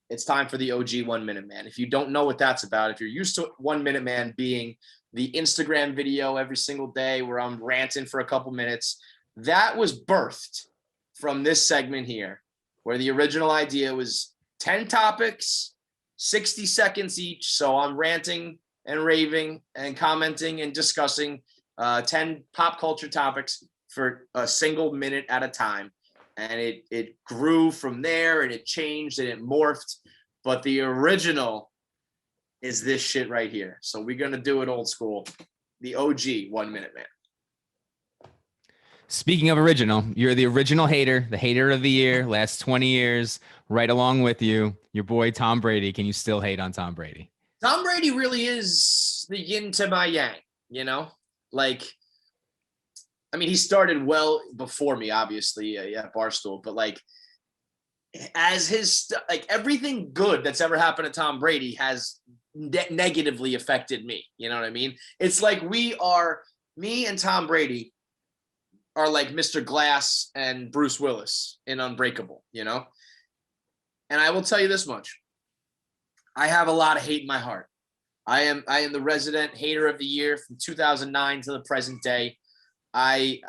it's time for the OG 1 Minute Man. If you don't know what that's about, if you're used to 1 Minute Man being the Instagram video every single day where I'm ranting for a couple minutes, that was birthed from this segment here, where the original idea was 10 topics, 60 seconds each. So I'm ranting and raving and commenting and discussing 10 pop culture topics for a single minute at a time. And it grew from there, and it changed and it morphed. But the original is this shit right here. So we're going to do it old school. The OG 1 Minute Man. Speaking of original, you're the original hater, the hater of the year, last 20 years, right along with you, your boy Tom Brady. Can you still hate on Tom Brady? Tom Brady really is the yin to my yang, you know? Like, I mean, he started well before me, obviously, at Barstool, but like, as his, like, everything good that's ever happened to Tom Brady has negatively affected me. You know what I mean? It's like me and Tom Brady are like Mr. Glass and Bruce Willis in Unbreakable, you know? And I will tell you this much. I have a lot of hate in my heart. I am the resident hater of the year from 2009 to the present day. I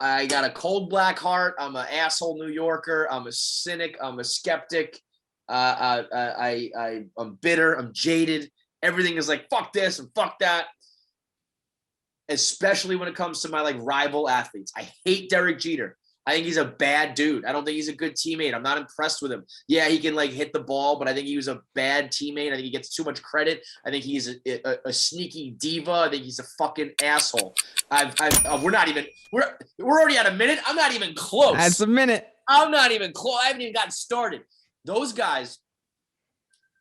got a cold black heart. I'm an asshole New Yorker. I'm a cynic. I'm a skeptic. I'm bitter. I'm jaded. Everything is like, fuck this and fuck that. Especially when it comes to my like rival athletes. I hate Derek Jeter. I think he's a bad dude. I don't think he's a good teammate. I'm not impressed with him. Yeah, he can like hit the ball, but I think he was a bad teammate. I think he gets too much credit. I think he's a sneaky diva. I think he's a fucking asshole. We're already at a minute. I'm not even close. That's a minute. I'm not even close. I haven't even gotten started. Those guys,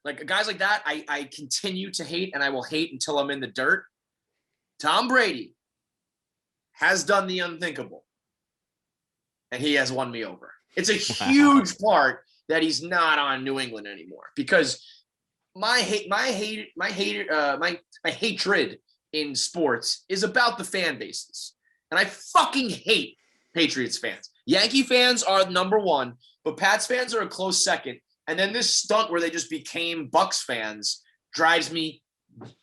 like guys like that, I continue to hate, and I will hate until I'm in the dirt. Tom Brady has done the unthinkable. And he has won me over. It's a huge part that he's not on New England anymore, because my hatred in sports is about the fan bases. And I fucking hate Patriots fans. Yankee fans are number one, but Pats fans are a close second. And then this stunt where they just became Bucks fans drives me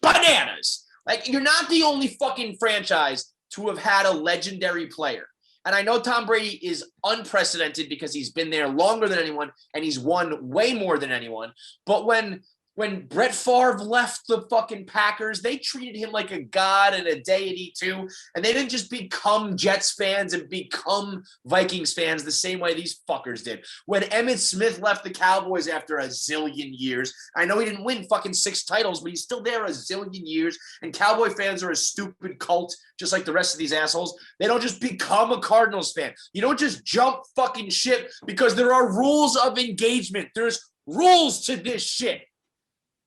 bananas. Like, you're not the only fucking franchise to have had a legendary player. And I know Tom Brady is unprecedented because he's been there longer than anyone and he's won way more than anyone. But when Brett Favre left the fucking Packers, they treated him like a god and a deity too. And they didn't just become Jets fans and become Vikings fans the same way these fuckers did. When Emmitt Smith left the Cowboys after a zillion years, I know he didn't win fucking 6 titles, but he's still there a zillion years. And Cowboy fans are a stupid cult, just like the rest of these assholes. They don't just become a Cardinals fan. You don't just jump fucking ship because there are rules of engagement. There's rules to this shit.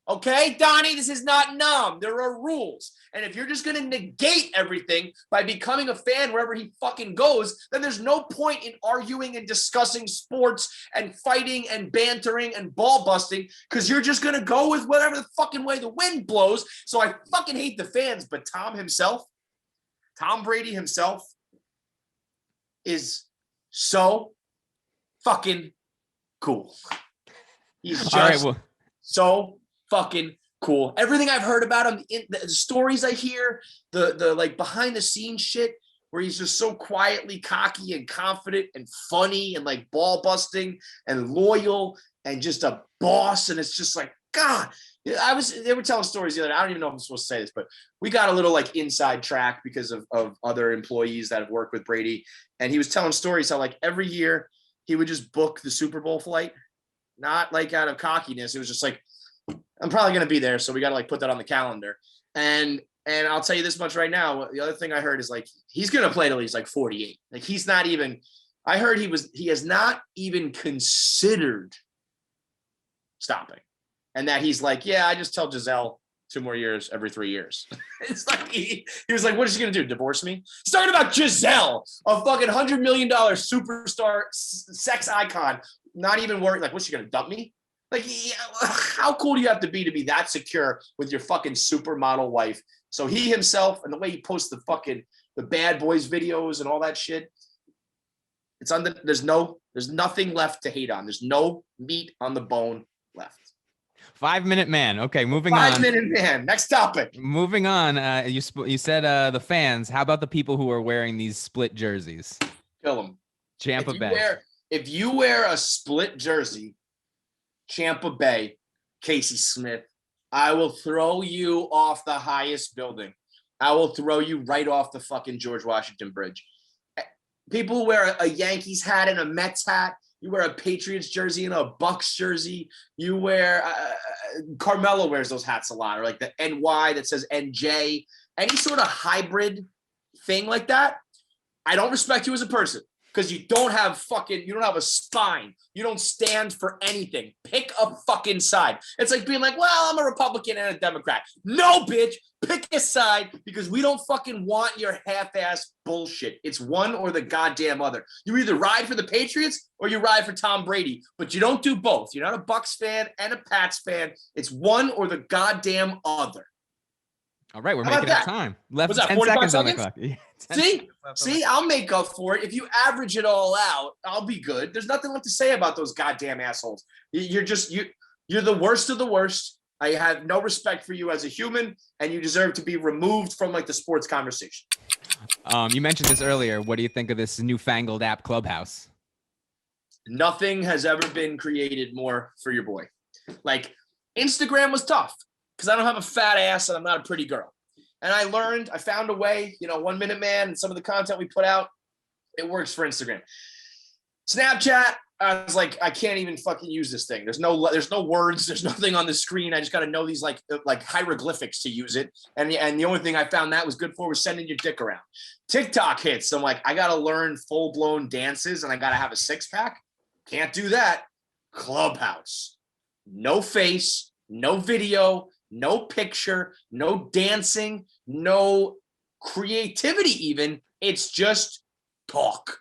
Okay, Donnie, this is not numb. There are rules. And if you're just going to negate everything by becoming a fan wherever he fucking goes, then there's no point in arguing and discussing sports and fighting and bantering and ball busting, because you're just going to go with whatever the fucking way the wind blows. So I fucking hate the fans, but Tom Brady himself is so fucking cool. He's just so fucking cool. Everything I've heard about him, the stories I hear, the like behind the scenes shit where he's just so quietly cocky and confident and funny and like ball busting and loyal and just a boss. And it's just like, God, they were telling stories the other day. I don't even know if I'm supposed to say this, but we got a little like inside track because of other employees that have worked with Brady. And he was telling stories how like every year he would just book the Super Bowl flight, not like out of cockiness. It was just like, I'm probably going to be there, so we got to like put that on the calendar. And I'll tell you this much right now. The other thing I heard is like, he's going to play till he's like 48. Like, he's not even, I heard he has not even considered stopping. And that he's like, yeah, I just tell Giselle 2 more years every 3 years. It's like, he was like, what is she going to do? Divorce me? He's talking about Giselle, a fucking $100 million superstar sex icon. Not even worried. Like, what's she going to dump me? Like, how cool do you have to be that secure with your fucking supermodel wife? So he himself, and the way he posts the Bad Boys videos and all that shit, there's no There's nothing left to hate on. There's no meat on the bone left. 5-minute man. Okay, moving on. 5-minute man. Next topic. Moving on. You said the fans. How about the people who are wearing these split jerseys? Kill them. Tampa Bay. If you wear a split jersey, Tampa Bay, Casey Smith, I will throw you off the highest building. I will throw you right off the fucking George Washington Bridge. People who wear a Yankees hat and a Mets hat, you wear a Patriots jersey and a Bucks jersey, you wear Carmelo wears those hats a lot, or like the NY that says NJ, any sort of hybrid thing like that. I don't respect you as a person because you don't have a spine. You don't stand for anything. Pick a fucking side. It's like being like, well, I'm a Republican and a Democrat. No, bitch. Pick a side because we don't fucking want your half-ass bullshit. It's one or the goddamn other. You either ride for the Patriots or you ride for Tom Brady, but you don't do both. You're not a Bucks fan and a Pats fan. It's one or the goddamn other. All right, we're making up time. Left 10 seconds on the clock. See, I'll make up for it. If you average it all out, I'll be good. There's nothing left to say about those goddamn assholes. You're the worst of the worst. I have no respect for you as a human, and you deserve to be removed from like the sports conversation. You mentioned this earlier. What do you think of this newfangled app, Clubhouse? Nothing has ever been created more for your boy. Like Instagram was tough because I don't have a fat ass and I'm not a pretty girl. And I found a way, 1 Minute Man and some of the content we put out, it works for Instagram. Snapchat, I was like, I can't even fucking use this thing. There's no words. There's nothing on the screen. I just got to know these like hieroglyphics to use it. And the only thing I found that was good for was sending your dick around. TikTok hits. I'm like, I got to learn full blown dances and I got to have a 6-pack. Can't do that. Clubhouse. No face, no video, no picture, no dancing, no creativity even. It's just talk.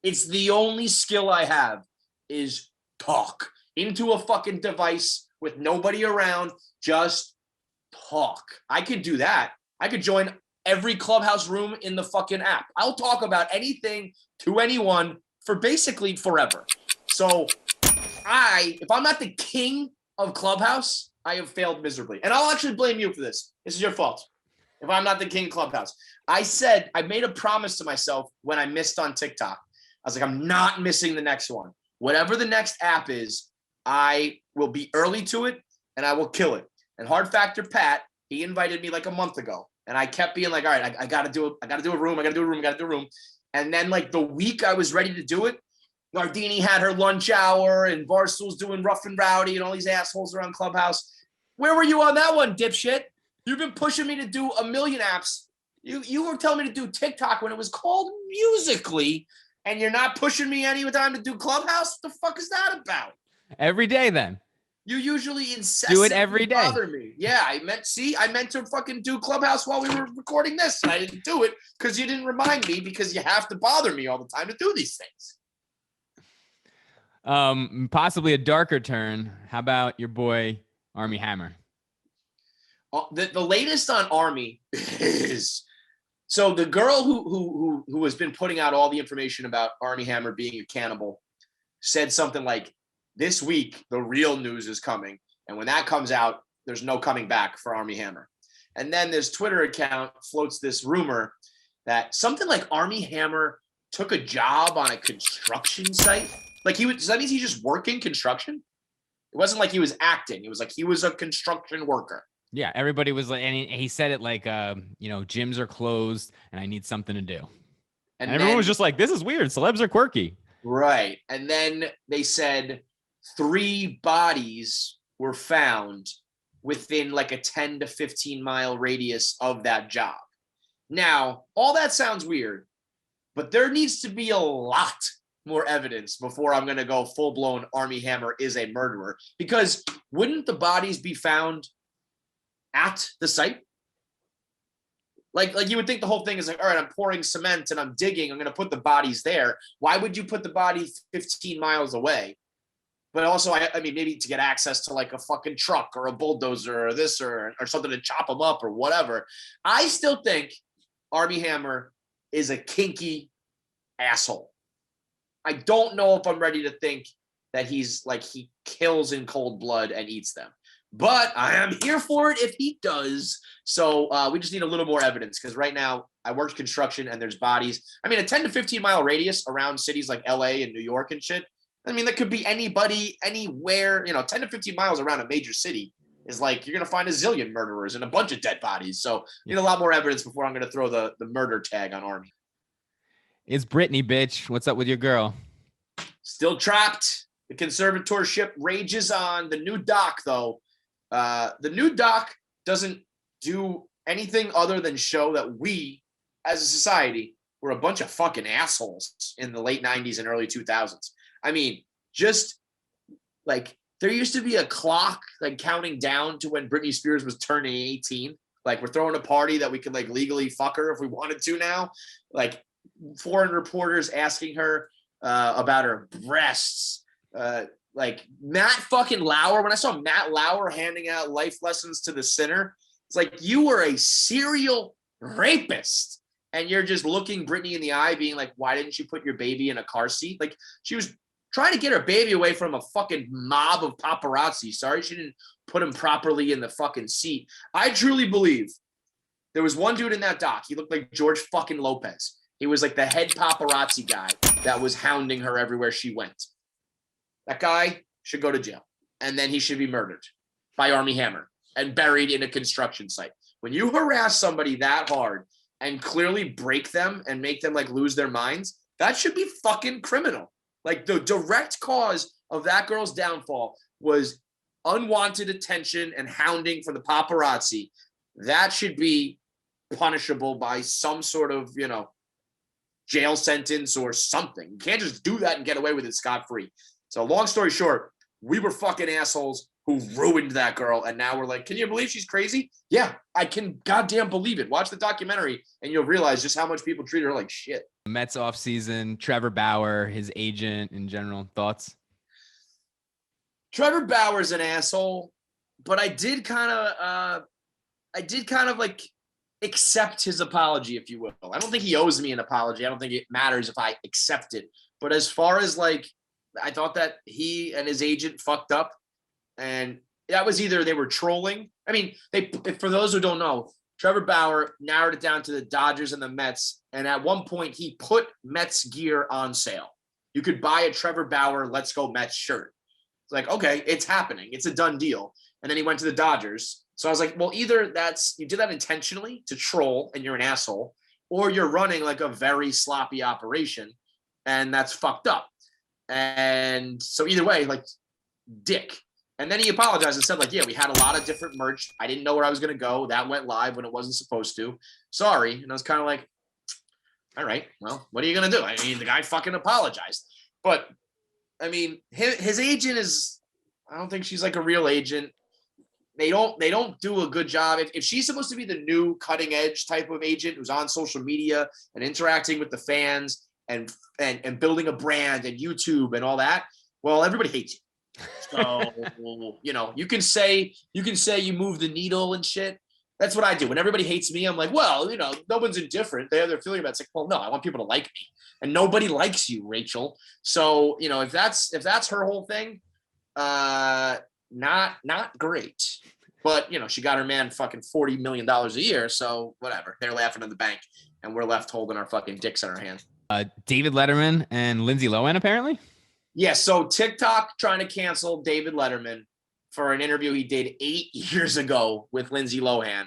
It's the only skill I have is talk into a fucking device with nobody around. Just talk. I could do that. I could join every Clubhouse room in the fucking app. I'll talk about anything to anyone for basically forever. So if I'm not the king of Clubhouse, I have failed miserably. And I'll actually blame you for this. This is your fault. If I'm not the king of Clubhouse. I made a promise to myself when I missed on TikTok. I was like, I'm not missing the next one. Whatever the next app is, I will be early to it and I will kill it. And Hard Factor Pat, he invited me like a month ago. And I kept being like, all right, I gotta do a room. And then like the week I was ready to do it, Nardini had her lunch hour and Barstool's doing Rough and Rowdy and all these assholes around Clubhouse. Where were you on that one, dipshit? You've been pushing me to do a million apps. You were telling me to do TikTok when it was called Musical.ly. And you're not pushing me any time to do Clubhouse? What the fuck is that about? Every day, then. You usually incessantly do it every day. Bother me. Yeah, I meant to fucking do Clubhouse while we were recording this, and I didn't do it because you didn't remind me because you have to bother me all the time to do these things. Possibly a darker turn. How about your boy Armie Hammer? The latest on Armie is. So the girl who has been putting out all the information about Armie Hammer being a cannibal said something like, this week, the real news is coming. And when that comes out, there's no coming back for Armie Hammer. And then this Twitter account floats this rumor that something like Armie Hammer took a job on a construction site. Like does that mean he's just working construction? It wasn't like he was acting. It was like he was a construction worker. Yeah, everybody was like, and he said it like, gyms are closed and I need something to do. And everyone was just like, this is weird. Celebs are quirky. Right. And then they said 3 bodies were found within like a 10 to 15 mile radius of that job. Now, all that sounds weird, but there needs to be a lot more evidence before I'm going to go full blown Armie Hammer is a murderer, because wouldn't the bodies be found at the site? Like you would think the whole thing is like, all right, I'm pouring cement and I'm digging. I'm going to put the bodies there. Why would you put the body 15 miles away? But also, I mean, maybe to get access to like a fucking truck or a bulldozer or this or something to chop them up or whatever. I still think Armie Hammer is a kinky asshole. I don't know if I'm ready to think that he's like he kills in cold blood and eats them. But I am here for it if he does. So we just need a little more evidence because right now I worked construction and there's bodies. I mean, a 10 to 15 mile radius around cities like LA and New York and shit. I mean, that could be anybody, anywhere, 10 to 15 miles around a major city is like you're going to find a zillion murderers and a bunch of dead bodies. So need a lot more evidence before I'm going to throw the murder tag on Armie. It's Britney, bitch. What's up with your girl? Still trapped. The conservatorship rages on. The new doc, though, the new doc doesn't do anything other than show that we, as a society, were a bunch of fucking assholes in the late 90s and early 2000s. I mean, just like there used to be a clock like counting down to when Britney Spears was turning 18. Like we're throwing a party that we could like legally fuck her if we wanted to now. Like foreign reporters asking her about her breasts. Like Matt fucking Lauer. When I saw Matt Lauer handing out life lessons to the sinner, it's like you were a serial rapist. And you're just looking Britney in the eye being like, why didn't you put your baby in a car seat? Like she was trying to get her baby away from a fucking mob of paparazzi. Sorry, she didn't put him properly in the fucking seat. I truly believe there was one dude in that doc. He looked like George fucking Lopez. He was like the head paparazzi guy that was hounding her everywhere she went. That guy should go to jail. And then he should be murdered by Armie Hammer and buried in a construction site. When you harass somebody that hard and clearly break them and make them like lose their minds, that should be fucking criminal. Like the direct cause of that girl's downfall was unwanted attention and hounding from the paparazzi. That should be punishable by some sort of, jail sentence or something. You can't just do that and get away with it scot-free. So long story short, we were fucking assholes who ruined that girl. And now we're like, can you believe she's crazy? Yeah, I can goddamn believe it. Watch the documentary and you'll realize just how much people treat her like shit. Mets offseason, Trevor Bauer, his agent in general. Thoughts? Trevor Bauer's an asshole, but I did kind of like accept his apology, if you will. I don't think he owes me an apology. I don't think it matters if I accept it. But as far as like, I thought that he and his agent fucked up. And that was either they were trolling. I mean, for those who don't know, Trevor Bauer narrowed it down to the Dodgers and the Mets. And at one point, he put Mets gear on sale. You could buy a Trevor Bauer Let's Go Mets shirt. It's like, okay, it's happening. It's a done deal. And then he went to the Dodgers. So I was like, well, either you did that intentionally to troll and you're an asshole, or you're running like a very sloppy operation and that's fucked up. And so either way, like, dick. And then he apologized and said, like, yeah, we had a lot of different merch. I didn't know where I was going to go. That went live when it wasn't supposed to. Sorry. And I was kind of like, all right, well, what are you going to do? I mean, the guy fucking apologized. But, I mean, his agent is, I don't think she's like a real agent. They don't do a good job. If she's supposed to be the new cutting edge type of agent who's on social media and interacting with the fans and building a brand and YouTube and all that, well, everybody hates you. So, you can say you move the needle and shit. That's what I do. When everybody hates me, I'm like, well, no one's indifferent. They have their feeling about it. It's like, well, no, I want people to like me. And nobody likes you, Rachel. So, if that's her whole thing, not great. But, she got her man fucking $40 million a year. So whatever. They're laughing in the bank and we're left holding our fucking dicks in our hand. David Letterman and Lindsay Lohan, apparently. Yeah, so TikTok trying to cancel David Letterman for an interview he did 8 years ago with Lindsay Lohan.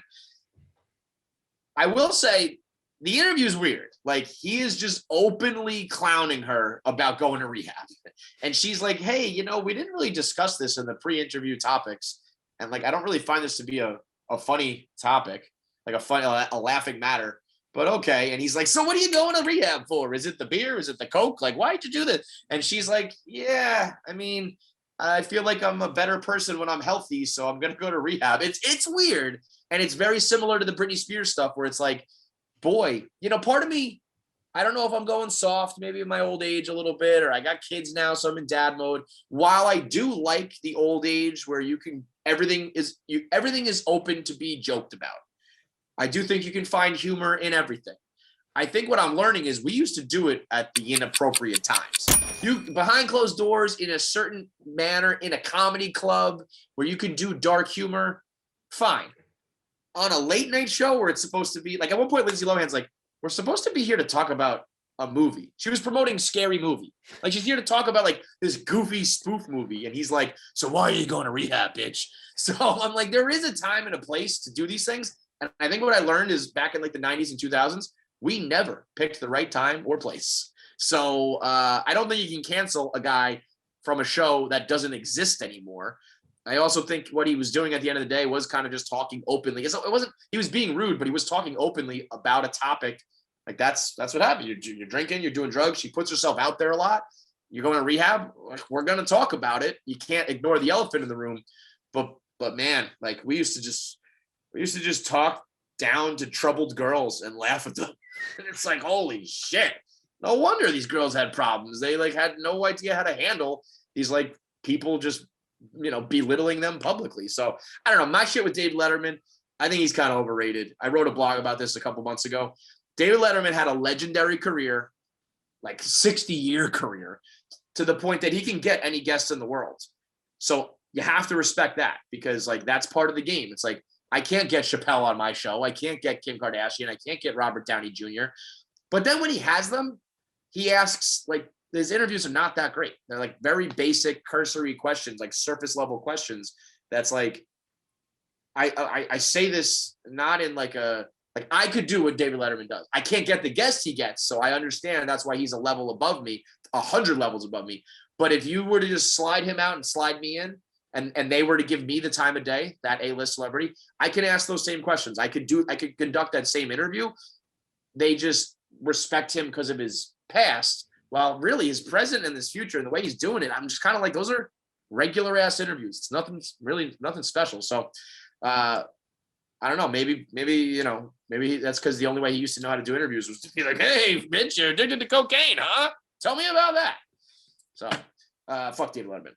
I will say the interview is weird. Like, he is just openly clowning her about going to rehab. And she's like, hey, we didn't really discuss this in the pre-interview topics. And, like, I don't really find this to be a funny topic, like a laughing matter. But okay. And he's like, so what are you going to rehab for? Is it the beer? Is it the Coke? Like, why'd you do this? And she's like, yeah, I mean, I feel like I'm a better person when I'm healthy. So I'm going to go to rehab. It's weird. And it's very similar to the Britney Spears stuff where it's like, boy, part of me, I don't know if I'm going soft, maybe in my old age a little bit, or I got kids now, so I'm in dad mode. While I do like the old age where everything is open to be joked about. I do think you can find humor in everything. I think what I'm learning is we used to do it at the inappropriate times. You behind closed doors in a certain manner in a comedy club where you can do dark humor, fine. On a late night show where it's supposed to be like at one point, Lindsay Lohan's like, we're supposed to be here to talk about a movie. She was promoting Scary Movie. Like she's here to talk about like this goofy spoof movie. And he's like, so why are you going to rehab, bitch? So I'm like, there is a time and a place to do these things. And I think what I learned is back in like the 90s and 2000s, we never picked the right time or place. So I don't think you can cancel a guy from a show that doesn't exist anymore. I also think what he was doing at the end of the day was kind of just talking openly. It wasn't, he was being rude, but he was talking openly about a topic. Like that's what happened. You're drinking, you're doing drugs. She puts herself out there a lot. You're going to rehab. We're going to talk about it. You can't ignore the elephant in the room. But man, like we used to just talk down to troubled girls and laugh at them. And it's like, holy shit. No wonder these girls had problems. They like had no idea how to handle these like people just, belittling them publicly. So I don't know. My shit with David Letterman, I think he's kind of overrated. I wrote a blog about this a couple months ago. David Letterman had a legendary career, like 60-year career, to the point that he can get any guest in the world. So you have to respect that because like that's part of the game. It's like, I can't get Chappelle on my show. I can't get Kim Kardashian. I can't get Robert Downey Jr. But then when he has them, he asks, like, his interviews are not that great. They're like very basic, cursory questions, like surface level questions. That's like, I say this not in like I could do what David Letterman does. I can't get the guests he gets. So I understand that's why he's a level above me, 100 levels above me. But if you were to just slide him out and slide me in, and they were to give me the time of day, that A-list celebrity, I can ask those same questions. I could conduct that same interview. They just respect him because of his past, while really his present and his future and the way he's doing it. I'm just kind of like, those are regular ass interviews. It's nothing special. So I don't know. Maybe that's because the only way he used to know how to do interviews was to be like, hey, bitch, you're addicted to cocaine, huh? Tell me about that. So fuck David Letterman.